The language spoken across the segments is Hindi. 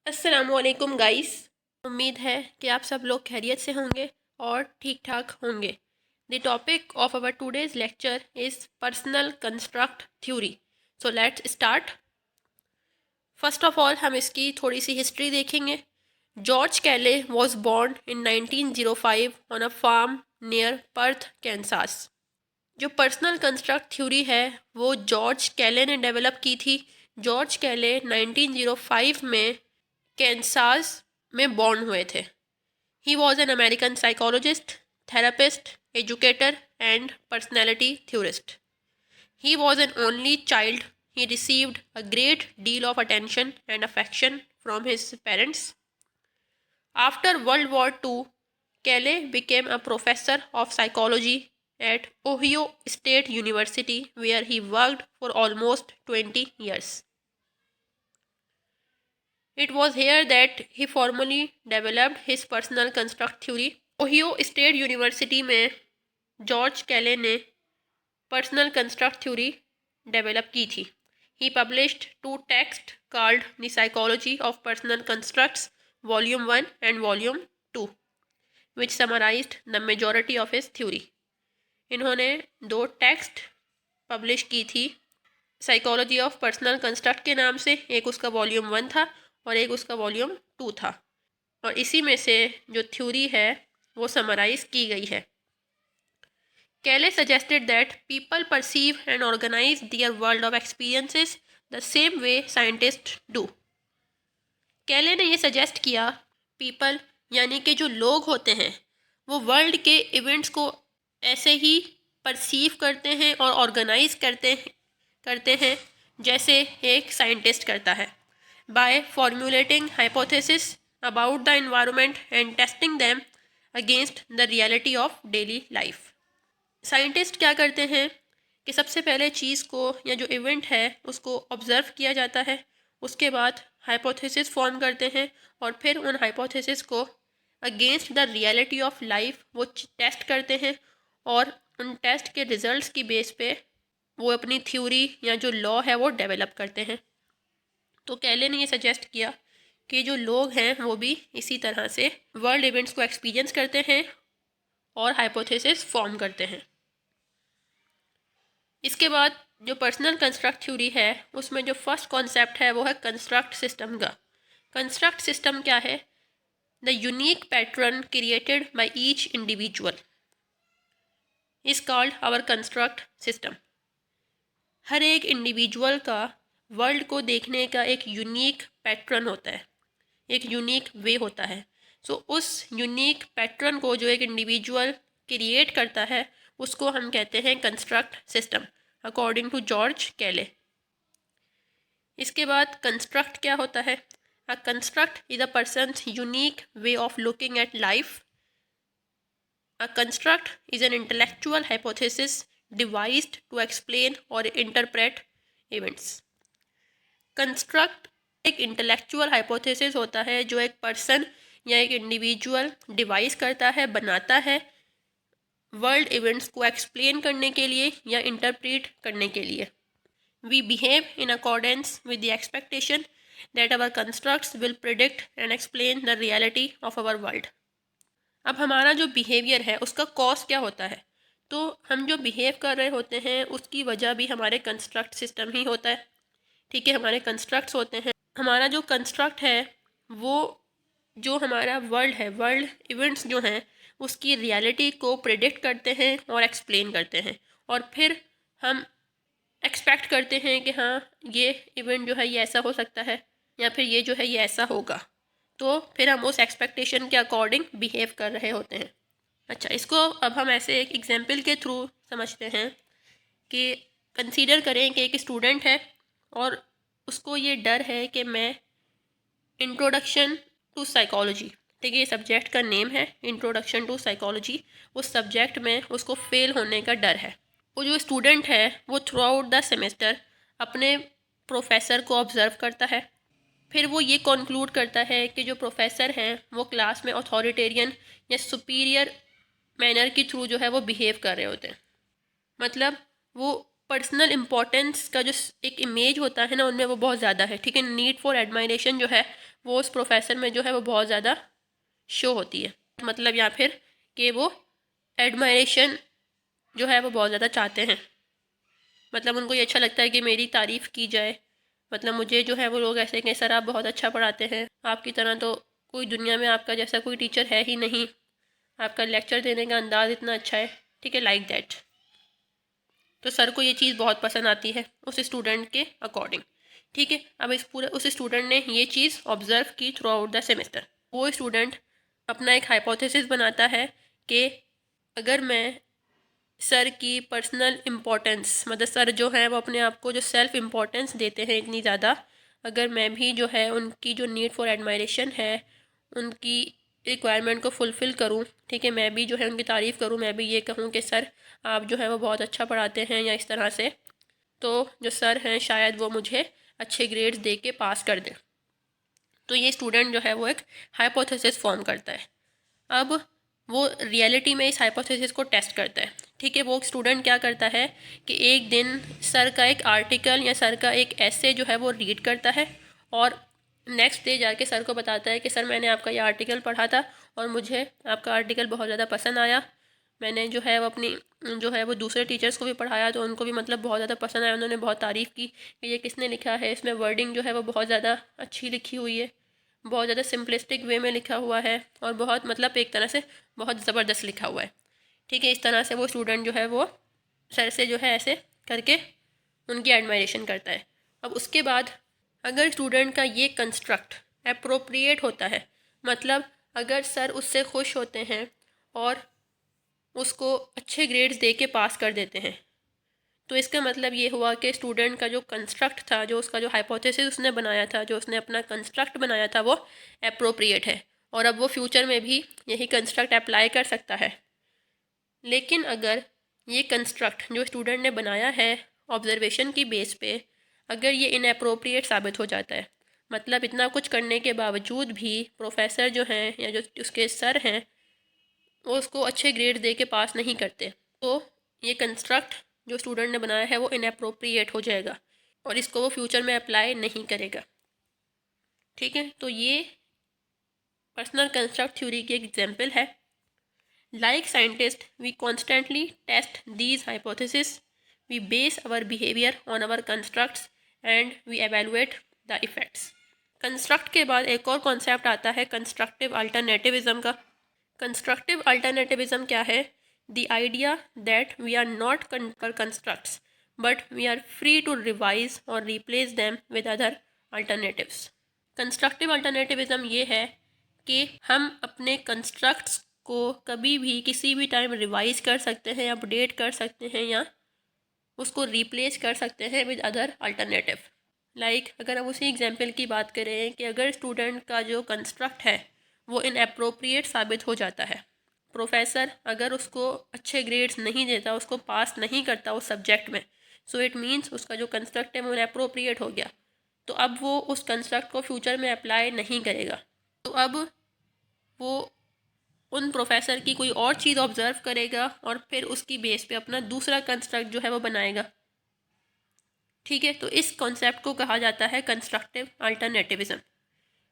अस्सलामुअलैकुम गाइस। उम्मीद है कि आप सब लोग खैरियत से होंगे और ठीक ठाक होंगे। The topic of our today's lecture is personal construct theory. So let's start. First of all हम इसकी थोड़ी सी हिस्ट्री देखेंगे। George Kelly was born in 1905 on a farm near Perth, Kansas. जो पर्सनल कंस्ट्रक्ट थ्योरी है वो जॉर्ज कैले ने डेवलप की थी। जॉर्ज कैले 1905 में कैंसास में बॉर्न हुए थे। He was an American psychologist, therapist, educator and personality theorist. He was an only child. He received a great deal of attention and affection from his parents. After World War II, Kelly became a professor of psychology at Ohio State University, where he worked for almost 20 years. It was here that he formally developed his personal construct theory. Ohio state university में जॉर्ज कैले ने पर्सनल कंस्ट्रक्ट थ्योरी डेवलप की थी. He published 2 texts called The Psychology of Personal Constructs, Volume 1 and Volume 2, which summarized the majority of his theory. इन्होंने 2 टेक्स्ट पब्लिश की थी साइकोलॉजी ऑफ पर्सनल कंस्ट्रक्ट के नाम से. एक उसका वॉल्यूम 1 था और एक उसका वॉल्यूम 2 था, और इसी में से जो थ्योरी है वो समराइज की गई है. Kelly suggested that people perceive and organize their world of experiences the same way scientists do. Kelly ने ये सजेस्ट किया, पीपल यानी कि जो लोग होते हैं वो वर्ल्ड के इवेंट्स को ऐसे ही परसीव करते हैं और ऑर्गेनाइज करते हैं जैसे एक साइंटिस्ट करता है. By formulating hypothesis about the environment and testing them against the reality of daily life. Scientist क्या करते हैं कि सबसे पहले चीज़ को या जो इवेंट है उसको ऑब्ज़र्व किया जाता है, उसके बाद हाइपोथेसिस फॉर्म करते हैं और फिर उन हाइपोथेसिस को against the reality of life वो टेस्ट करते हैं, और उन टेस्ट के रिजल्ट्स की बेस पे वो अपनी थ्योरी या जो लॉ है वो डेवलप करते हैं. तो कैले ने ये सजेस्ट किया कि जो लोग हैं वो भी इसी तरह से वर्ल्ड इवेंट्स को एक्सपीरियंस करते हैं और हाइपोथेसिस फॉर्म करते हैं. इसके बाद जो पर्सनल कंस्ट्रक्ट थ्योरी है उसमें जो फर्स्ट कॉन्सेप्ट है वो है कंस्ट्रक्ट सिस्टम का. कंस्ट्रक्ट सिस्टम क्या है? The unique pattern created by each individual is called our construct system. हर एक इंडिविजुअल का वर्ल्ड को देखने का एक यूनिक पैटर्न होता है, एक यूनिक वे होता है. सो उस यूनिक पैटर्न को जो एक इंडिविजुअल क्रिएट करता है उसको हम कहते हैं construct system, according to George Kelly. इसके बाद कंस्ट्रक्ट क्या होता है? A construct is a person's unique way of looking at life. A construct is an intellectual hypothesis devised to explain or interpret events. Construct एक इंटेलेक्चुअल हाइपोथेसिस होता है जो एक पर्सन या एक इंडिविजुअल डिवाइस करता है, बनाता है वर्ल्ड इवेंट्स को एक्सप्लेन करने के लिए या इंटरप्रेट करने के लिए. We behave in accordance with the expectation that our constructs will predict and explain the reality of our world. अब हमारा जो बिहेवियर है उसका कॉज क्या होता है? तो हम जो बिहेव कर रहे होते हैं उसकी वजह भी हमारे कंस्ट्रक्ट सिस्टम ही होता है. ठीक है, हमारे कंस्ट्रक्ट्स होते हैं. हमारा जो कंस्ट्रक्ट है वो जो हमारा वर्ल्ड है, वर्ल्ड इवेंट्स जो हैं उसकी रियलिटी को प्रेडिक्ट करते हैं और एक्सप्लेन करते हैं, और फिर हम एक्सपेक्ट करते हैं कि हाँ ये इवेंट जो है ये ऐसा हो सकता है या फिर ये जो है ये ऐसा होगा. तो फिर हम उस एक्सपेक्टेशन के अकॉर्डिंग बिहेव कर रहे होते हैं. अच्छा, इसको अब हम ऐसे एक एग्जाम्पल के थ्रू समझते हैं कि कंसीडर करें कि एक स्टूडेंट है और उसको ये डर है कि मैं इंट्रोडक्शन टू साइकोलॉजी, ठीक है, ये सब्जेक्ट का नेम है इंट्रोडक्शन टू साइकोलॉजी, उस सब्जेक्ट में उसको फेल होने का डर है. वो जो स्टूडेंट है वो थ्रू आउट द सेमेस्टर अपने प्रोफेसर को ऑब्ज़र्व करता है. फिर वो ये कंक्लूड करता है कि जो प्रोफेसर हैं वो क्लास में अथॉरिटेरियन या सुपीरियर मैनर के थ्रू जो है वो बिहेव कर रहे होते हैं. मतलब वो पर्सनल इम्पोर्टेंस का जो एक इमेज होता है ना उनमें वो बहुत ज़्यादा है. ठीक है, नीड फॉर एडमायरेशन जो है वो उस प्रोफेसर में जो है वो बहुत ज़्यादा शो होती है। मतलब या फिर कि वो एडमायरेशन जो है वो बहुत ज़्यादा चाहते हैं। मतलब उनको ये अच्छा लगता है कि मेरी तारीफ़ की जाए। मतलब मुझे जो है वो लोग ऐसे कहें सर आप बहुत अच्छा पढ़ाते हैं, आपकी तरह तो कोई दुनिया में आपका जैसा कोई टीचर है ही नहीं, आपका लेक्चर देने का अंदाज़ इतना अच्छा है, ठीक है, लाइक दैट। तो सर को ये चीज़ बहुत पसंद आती है उस स्टूडेंट के अकॉर्डिंग, ठीक है। अब इस पूरे उस स्टूडेंट ने ये चीज़ ऑब्ज़र्व की थ्रू आउट द सेमेस्टर। वो स्टूडेंट अपना एक हाइपोथेसिस बनाता है कि अगर मैं सर की पर्सनल इम्पोर्टेंस, मतलब सर जो है वो अपने आप को जो सेल्फ इम्पोर्टेंस देते हैं इतनी ज़्यादा, अगर मैं भी जो है उनकी जो नीड फॉर एडमायरेशन है, उनकी रिक्वायरमेंट को फुलफ़िल करूं, ठीक है, मैं भी जो है उनकी तारीफ़ करूं, मैं भी ये कहूं कि सर आप जो है वो बहुत अच्छा पढ़ाते हैं या इस तरह से, तो जो सर हैं शायद वो मुझे अच्छे ग्रेड्स दे के पास कर दें। तो ये स्टूडेंट जो है वो एक हाइपोथेसिस फॉर्म करता है। अब वो रियलिटी में इस हाइपोथेसिस को टेस्ट करता है, ठीक है। वो स्टूडेंट क्या करता है कि एक दिन सर का एक आर्टिकल या सर का एक ऐसे जो है वो रीड करता है और नेक्स्ट डे जाके सर को बताता है कि सर मैंने आपका ये आर्टिकल पढ़ा था और मुझे आपका आर्टिकल बहुत ज़्यादा पसंद आया। मैंने जो है वो अपनी जो है वो दूसरे टीचर्स को भी पढ़ाया तो उनको भी मतलब बहुत ज़्यादा पसंद आया, उन्होंने बहुत तारीफ़ की कि ये किसने लिखा है, इसमें वर्डिंग जो है वो बहुत ज़्यादा अच्छी लिखी हुई है, बहुत ज़्यादा सिंपलिस्टिक वे में लिखा हुआ है और बहुत मतलब एक तरह से बहुत ज़बरदस्त लिखा हुआ है, ठीक है। इस तरह से वो स्टूडेंट जो है वो सर से जो है ऐसे करके उनकी एडमायरेशन करता है। अब उसके बाद अगर स्टूडेंट का ये कंस्ट्रक्ट अप्रोप्रिएट होता है, मतलब अगर सर उससे खुश होते हैं और उसको अच्छे ग्रेड्स दे के पास कर देते हैं, तो इसका मतलब ये हुआ कि स्टूडेंट का जो कंस्ट्रक्ट था, जो उसका जो हाइपोथेसिस उसने बनाया था, जो उसने अपना कंस्ट्रक्ट बनाया था, वो अप्रोप्रिएट है और अब वो फ्यूचर में भी यही कंस्ट्रक्ट अप्लाई कर सकता है। लेकिन अगर ये कंस्ट्रक्ट जो स्टूडेंट ने बनाया है ऑब्जर्वेशन की बेस पे, अगर ये इनअप्रोप्रिएट साबित हो जाता है, मतलब इतना कुछ करने के बावजूद भी प्रोफेसर जो हैं या जो उसके सर हैं वो उसको अच्छे ग्रेड दे के पास नहीं करते, तो ये कंस्ट्रक्ट जो स्टूडेंट ने बनाया है वो इनअप्रोप्रिएट हो जाएगा और इसको वो फ्यूचर में अप्लाई नहीं करेगा, ठीक है। तो ये पर्सनल कंस्ट्रक्ट थ्योरी की एक एग्जांपल है। Like scientist we constantly test these hypothesis, we base our behaviour on our constructs and we evaluate the effects. Construct के बाद एक और कॉन्सेप्ट आता है कंस्ट्रक्टिव अल्टरनेटिविज्म का। कंस्ट्रक्टिव अल्टरनेटिविज्म क्या है? The idea that we are not constructs but we are free to revise or replace them with other alternatives. Constructive alternativism ये है कि हम अपने कंस्ट्रक्ट्स को कभी भी किसी भी टाइम रिवाइज कर सकते हैं, अपडेट कर सकते हैं या उसको रिप्लेस कर सकते हैं विद अदर अल्टरनेटिव। लाइक अगर हम उसी एग्जांपल की बात करें कि अगर स्टूडेंट का जो कंस्ट्रक्ट है वो इनअप्रोप्रिएट साबित हो जाता है, प्रोफेसर अगर उसको अच्छे ग्रेड्स नहीं देता, उसको पास नहीं करता उस सब्जेक्ट में, सो इट मीन्स उसका जो कंस्ट्रक्ट है वो इनअप्रोप्रिएट हो गया, तो अब वो उस कंस्ट्रक्ट को फ्यूचर में अप्लाई नहीं करेगा। तो अब वो उन प्रोफेसर की कोई और चीज़ ऑब्जर्व करेगा और फिर उसकी बेस पे अपना दूसरा कंस्ट्रक्ट जो है वो बनाएगा, ठीक है। तो इस कॉन्सेप्ट को कहा जाता है constructive अल्टरनेटिविज्म।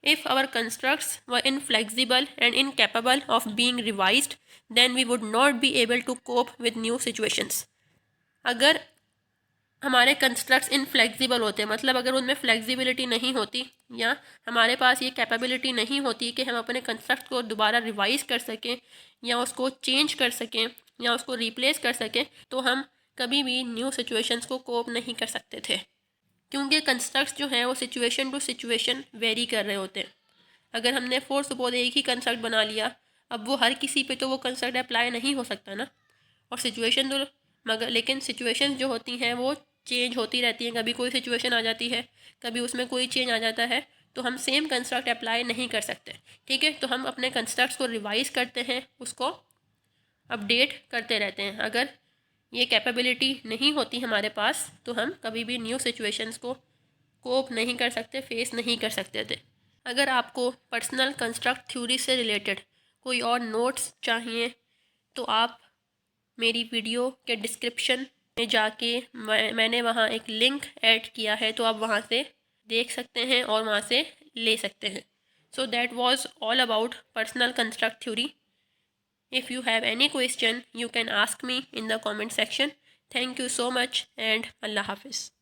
If our constructs were inflexible and incapable of being revised, then we would not be able to cope with new situations. अगर हमारे कंस्ट्रक्ट्स इनफ्लेक्सिबल होते, मतलब अगर उनमें फ्लेक्सिबिलिटी नहीं होती या हमारे पास ये कैपेबिलिटी नहीं होती कि हम अपने कंस्ट्रक्ट को दोबारा रिवाइज कर सकें या उसको चेंज कर सकें या उसको रिप्लेस कर सकें, तो हम कभी भी न्यू सिचुएशंस को कोप नहीं कर सकते थे, क्योंकि कंस्ट्रक्ट्स जो हैं वो सिचुएशन टू सिचुएशन वेरी कर रहे होते हैं। अगर हमने फोर सपोज एक ही कंस्ट्रक्ट बना लिया, अब वो हर किसी पे तो वो कंस्ट्रक्ट अप्लाई नहीं हो सकता ना, और सिचुएशन तो मगर लेकिन सिचुएशन जो होती हैं वो चेंज होती रहती हैं, कभी कोई सिचुएशन आ जाती है, कभी उसमें कोई चेंज आ जाता है, तो हम सेम कंस्ट्रक्ट अप्लाई नहीं कर सकते, ठीक है। तो हम अपने कंस्ट्रक्ट्स को रिवाइज करते हैं, उसको अपडेट करते रहते हैं। अगर ये कैपेबिलिटी नहीं होती हमारे पास तो हम कभी भी न्यू सिचुएशंस को कोप नहीं कर सकते, फेस नहीं कर सकते थे। अगर आपको पर्सनल कंस्ट्रक्ट थ्योरी से रिलेटेड कोई और नोट्स चाहिए तो आप मेरी वीडियो के डिस्क्रिप्शन में जाके मैंने वहाँ एक लिंक ऐड किया है, तो आप वहाँ से देख सकते हैं और वहाँ से ले सकते हैं। So that was all about personal construct theory. If you have any question, you can ask me in the comment section. Thank you so much and Allah Hafiz.